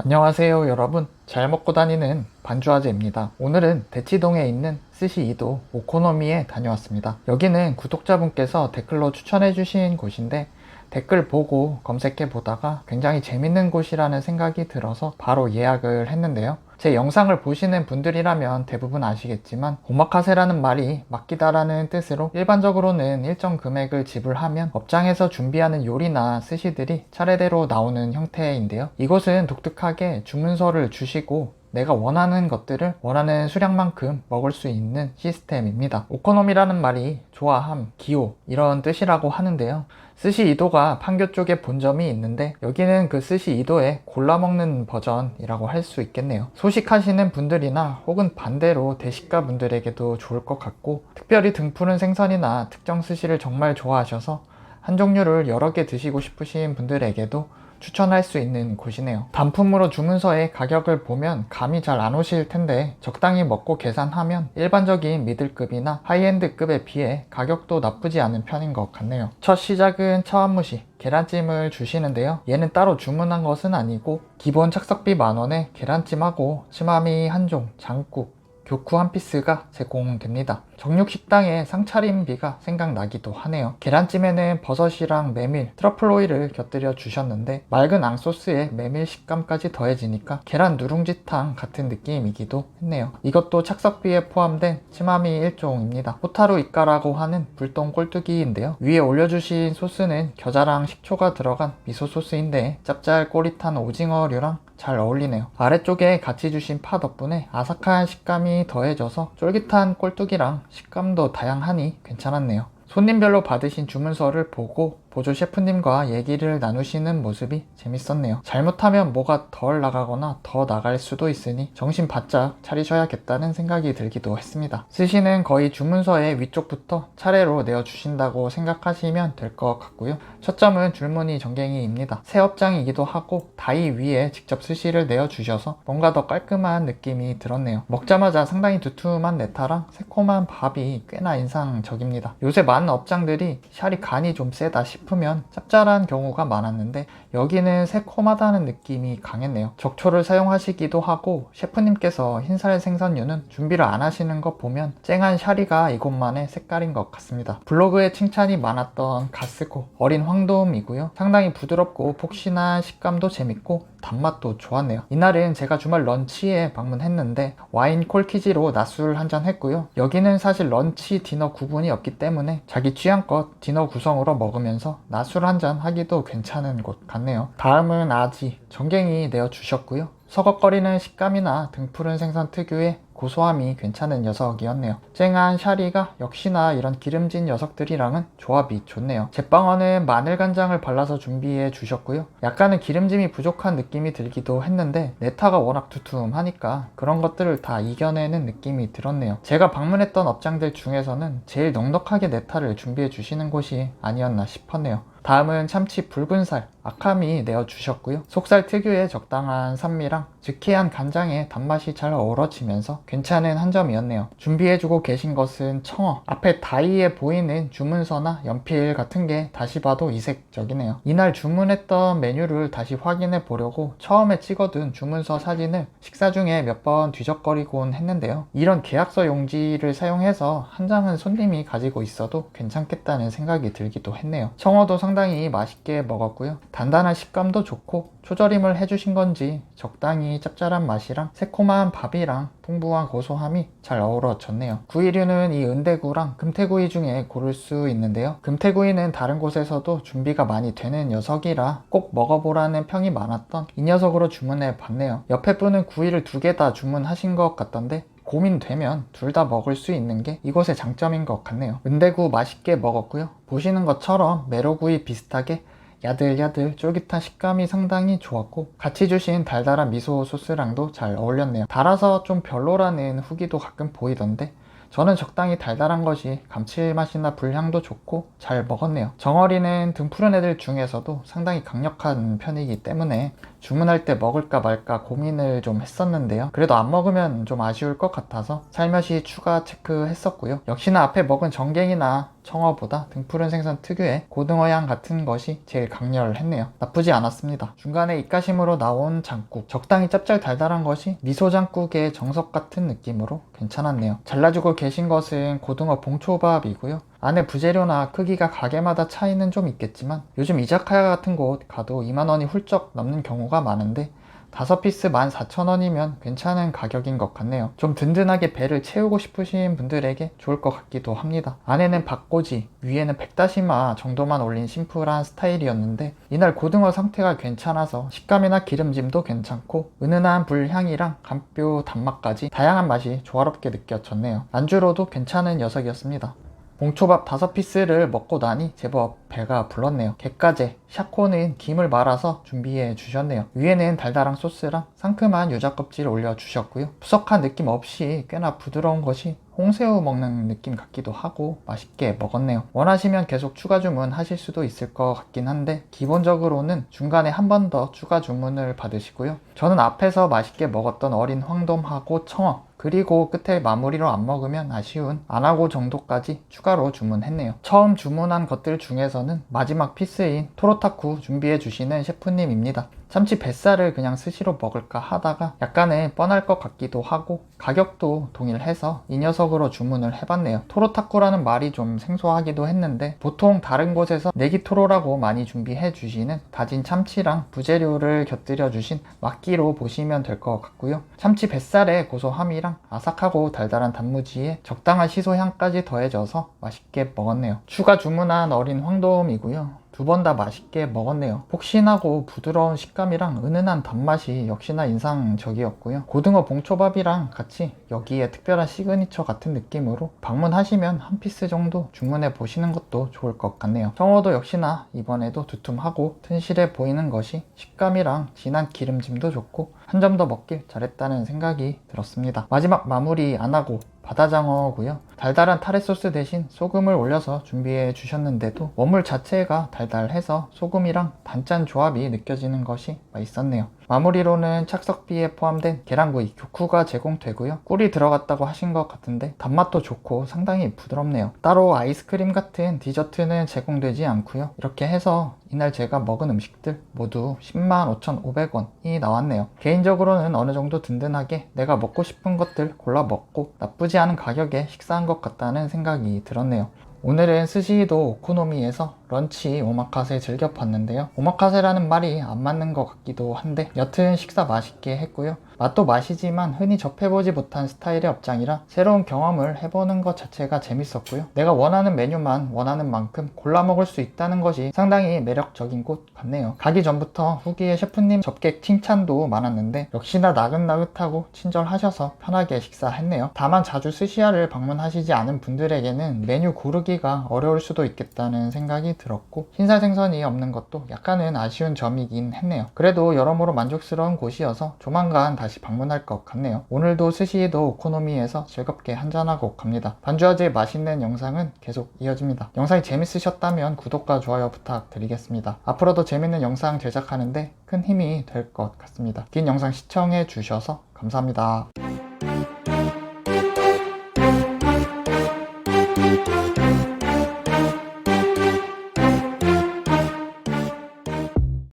안녕하세요 여러분, 잘 먹고 다니는 반주아재입니다. 오늘은 대치동에 있는 스시 이도 오코노미에 다녀왔습니다. 여기는 구독자분께서 댓글로 추천해 주신 곳인데 댓글 보고 검색해 보다가 굉장히 재밌는 곳이라는 생각이 들어서 바로 예약을 했는데요. 제 영상을 보시는 분들이라면 대부분 아시겠지만 오마카세라는 말이 맡기다라는 뜻으로 일반적으로는 일정 금액을 지불하면 업장에서 준비하는 요리나 스시들이 차례대로 나오는 형태인데요. 이곳은 독특하게 주문서를 주시고 내가 원하는 것들을 원하는 수량만큼 먹을 수 있는 시스템입니다. 오코노미라는 말이 좋아함, 기호 이런 뜻이라고 하는데요. 스시 이도가 판교 쪽에 본점이 있는데 여기는 그 스시 이도의 골라먹는 버전이라고 할 수 있겠네요. 소식하시는 분들이나 혹은 반대로 대식가 분들에게도 좋을 것 같고, 특별히 등푸른 생선이나 특정 스시를 정말 좋아하셔서 한 종류를 여러 개 드시고 싶으신 분들에게도 추천할 수 있는 곳이네요. 단품으로 주문서의 가격을 보면 감이 잘 안 오실 텐데 적당히 먹고 계산하면 일반적인 미들급이나 하이엔드급에 비해 가격도 나쁘지 않은 편인 것 같네요. 첫 시작은 차원무시 계란찜을 주시는데요. 얘는 따로 주문한 것은 아니고 기본 착석비 10,000원에 계란찜하고 츠마미 한 종, 장국, 교쿠 한 피스가 제공됩니다. 정육식당의 상차림비가 생각나기도 하네요. 계란찜에는 버섯이랑 메밀, 트러플 오일을 곁들여 주셨는데 맑은 앙소스에 메밀 식감까지 더해지니까 계란 누룽지탕 같은 느낌이기도 했네요. 이것도 착석비에 포함된 츠마미 1종입니다. 호타루 이까라고 하는 불똥 꼴뚜기인데요. 위에 올려주신 소스는 겨자랑 식초가 들어간 미소 소스인데 짭짤꼬릿한 오징어류랑 잘 어울리네요. 아래쪽에 같이 주신 파 덕분에 아삭한 식감이 더해져서 쫄깃한 꼴뚜기랑 식감도 다양하니 괜찮았네요. 손님별로 받으신 주문서를 보고 보조 셰프님과 얘기를 나누시는 모습이 재밌었네요. 잘못하면 뭐가 덜 나가거나 더 나갈 수도 있으니 정신 바짝 차리셔야겠다는 생각이 들기도 했습니다. 스시는 거의 주문서의 위쪽부터 차례로 내어주신다고 생각하시면 될 것 같고요. 첫 점은 줄무늬 전갱이입니다. 새 업장이기도 하고 다이 위에 직접 스시를 내어주셔서 뭔가 더 깔끔한 느낌이 들었네요. 먹자마자 상당히 두툼한 네타랑 새콤한 밥이 꽤나 인상적입니다. 요새 많은 업장들이 샤리 간이 좀 세다 싶으면 짭짤한 경우가 많았는데 여기는 새콤하다는 느낌이 강했네요. 적초를 사용하시기도 하고 셰프님께서 흰살 생선류는 준비를 안 하시는 것 보면 쨍한 샤리가 이곳만의 색깔인 것 같습니다. 블로그에 칭찬이 많았던 가스코 어린 황돔이고요. 상당히 부드럽고 폭신한 식감도 재밌고 단맛도 좋았네요. 이날은 제가 주말 런치에 방문했는데 와인 콜키지로 낮술 한잔 했고요. 여기는 사실 런치 디너 구분이 없기 때문에 자기 취향껏 디너 구성으로 먹으면서 낮술 한잔 하기도 괜찮은 곳 같네요. 다음은 아지 전갱이 내어주셨고요. 서걱거리는 식감이나 등푸른 생선 특유의 고소함이 괜찮은 녀석이었네요. 쨍한 샤리가 역시나 이런 기름진 녀석들이랑은 조합이 좋네요. 제빵어는 마늘간장을 발라서 준비해 주셨고요. 약간은 기름짐이 부족한 느낌이 들기도 했는데 네타가 워낙 두툼하니까 그런 것들을 다 이겨내는 느낌이 들었네요. 제가 방문했던 업장들 중에서는 제일 넉넉하게 네타를 준비해 주시는 곳이 아니었나 싶었네요. 다음은 참치 붉은살 아카미 내어주셨고요. 속살 특유의 적당한 산미랑 즈케한 간장의 단맛이 잘 어우러지면서 괜찮은 한 점이었네요. 준비해주고 계신 것은 청어. 앞에 다이에 보이는 주문서나 연필 같은 게 다시 봐도 이색적이네요. 이날 주문했던 메뉴를 다시 확인해 보려고 처음에 찍어둔 주문서 사진을 식사 중에 몇 번 뒤적거리곤 했는데요. 이런 계약서 용지를 사용해서 한 장은 손님이 가지고 있어도 괜찮겠다는 생각이 들기도 했네요. 청어도 상당히 맛있게 먹었고요. 단단한 식감도 좋고 초절임을 해주신 건지 적당히 짭짤한 맛이랑 새콤한 밥이랑 풍부한 고소함이 잘 어우러졌네요. 구이류는 이 은대구랑 금태구이 중에 고를 수 있는데요. 금태구이는 다른 곳에서도 준비가 많이 되는 녀석이라 꼭 먹어보라는 평이 많았던 이 녀석으로 주문해 봤네요. 옆에 분은 구이를 2개 다 주문하신 것 같던데 고민되면 둘 다 먹을 수 있는 게 이곳의 장점인 것 같네요. 은대구 맛있게 먹었고요. 보시는 것처럼 메로구이 비슷하게 야들야들 쫄깃한 식감이 상당히 좋았고 같이 주신 달달한 미소 소스랑도 잘 어울렸네요. 달아서 좀 별로라는 후기도 가끔 보이던데 저는 적당히 달달한 것이 감칠맛이나 불향도 좋고 잘 먹었네요. 정어리는 등푸른 애들 중에서도 상당히 강력한 편이기 때문에 주문할 때 먹을까 말까 고민을 좀 했었는데요. 그래도 안 먹으면 좀 아쉬울 것 같아서 살며시 추가 체크했었고요. 역시나 앞에 먹은 전갱이나 청어보다 등푸른 생선 특유의 고등어 향 같은 것이 제일 강렬을 했네요. 나쁘지 않았습니다. 중간에 입가심으로 나온 장국, 적당히 짭짤달달한 것이 미소장국의 정석 같은 느낌으로 괜찮았네요. 잘라주고 계신 것은 고등어 봉초밥이고요. 안에 부재료나 크기가 가게마다 차이는 좀 있겠지만 요즘 이자카야 같은 곳 가도 2만원이 훌쩍 넘는 경우가 많은데 5피스 14,000원이면 괜찮은 가격인 것 같네요. 좀 든든하게 배를 채우고 싶으신 분들에게 좋을 것 같기도 합니다. 안에는 박꼬지, 위에는 백다시마 정도만 올린 심플한 스타일이었는데 이날 고등어 상태가 괜찮아서 식감이나 기름짐도 괜찮고 은은한 불향이랑 간뼈 단맛까지 다양한 맛이 조화롭게 느껴졌네요. 안주로도 괜찮은 녀석이었습니다. 봉초밥 5피스를 먹고 나니 제법 배가 불렀네요. 게까제, 샤코는 김을 말아서 준비해 주셨네요. 위에는 달달한 소스랑 상큼한 유자 껍질을 올려주셨고요. 푸석한 느낌 없이 꽤나 부드러운 것이 홍새우 먹는 느낌 같기도 하고 맛있게 먹었네요. 원하시면 계속 추가 주문하실 수도 있을 것 같긴 한데 기본적으로는 중간에 한 번 더 추가 주문을 받으시고요. 저는 앞에서 맛있게 먹었던 어린 황돔하고 청어 그리고 끝에 마무리로 안 먹으면 아쉬운 안하고 정도까지 추가로 주문했네요. 처음 주문한 것들 중에서는 마지막 피스인 토로타쿠 준비해 주시는 셰프님입니다. 참치 뱃살을 그냥 스시로 먹을까 하다가 약간은 뻔할 것 같기도 하고 가격도 동일해서 이 녀석으로 주문을 해봤네요. 토로타쿠라는 말이 좀 생소하기도 했는데 보통 다른 곳에서 네기토로라고 많이 준비해 주시는 다진 참치랑 부재료를 곁들여 주신 막기로 보시면 될 것 같고요. 참치 뱃살의 고소함이랑 아삭하고 달달한 단무지에 적당한 시소향까지 더해져서 맛있게 먹었네요. 추가 주문한 어린 황돔이고요. 2번 다 맛있게 먹었네요. 폭신하고 부드러운 식감이랑 은은한 단맛이 역시나 인상적이었고요. 고등어 봉초밥이랑 같이 여기에 특별한 시그니처 같은 느낌으로 방문하시면 한 피스 정도 주문해 보시는 것도 좋을 것 같네요. 청어도 역시나 이번에도 두툼하고 튼실해 보이는 것이 식감이랑 진한 기름짐도 좋고 한 점 더 먹길 잘했다는 생각이 들었습니다. 마지막 마무리 안 하고 바다장어고요. 달달한 타레 소스 대신 소금을 올려서 준비해 주셨는데도 원물 자체가 달달해서 소금이랑 단짠 조합이 느껴지는 것이 맛있었네요. 마무리로는 착석비에 포함된 계란구이, 교쿠가 제공되고요. 꿀이 들어갔다고 하신 것 같은데 단맛도 좋고 상당히 부드럽네요. 따로 아이스크림 같은 디저트는 제공되지 않고요. 이렇게 해서 이날 제가 먹은 음식들 모두 105,500원이 나왔네요. 개인적으로는 어느 정도 든든하게 내가 먹고 싶은 것들 골라 먹고 나쁘지 않은 가격에 식사한 것 같다는 생각이 들었네요. 오늘은 스시도 오코노미에서 런치 오마카세 즐겨봤는데요. 오마카세라는 말이 안 맞는 것 같기도 한데 여튼 식사 맛있게 했고요. 맛도 맛이지만 흔히 접해보지 못한 스타일의 업장이라 새로운 경험을 해보는 것 자체가 재밌었고요. 내가 원하는 메뉴만 원하는 만큼 골라 먹을 수 있다는 것이 상당히 매력적인 곳 같네요. 가기 전부터 후기에 셰프님 접객 칭찬도 많았는데 역시나 나긋나긋하고 친절하셔서 편하게 식사했네요. 다만 자주 스시야를 방문하시지 않은 분들에게는 메뉴 고르기가 어려울 수도 있겠다는 생각이 들었고 신사생선이 없는 것도 약간은 아쉬운 점이긴 했네요. 그래도 여러모로 만족스러운 곳이어서 조만간 다시 방문할 것 같네요. 오늘도 스시도 오코노미에서 즐겁게 한잔하고 갑니다. 반주아재 맛있는 영상은 계속 이어집니다. 영상이 재밌으셨다면 구독과 좋아요 부탁드리겠습니다. 앞으로도 재밌는 영상 제작하는데 큰 힘이 될 것 같습니다. 긴 영상 시청해 주셔서 감사합니다.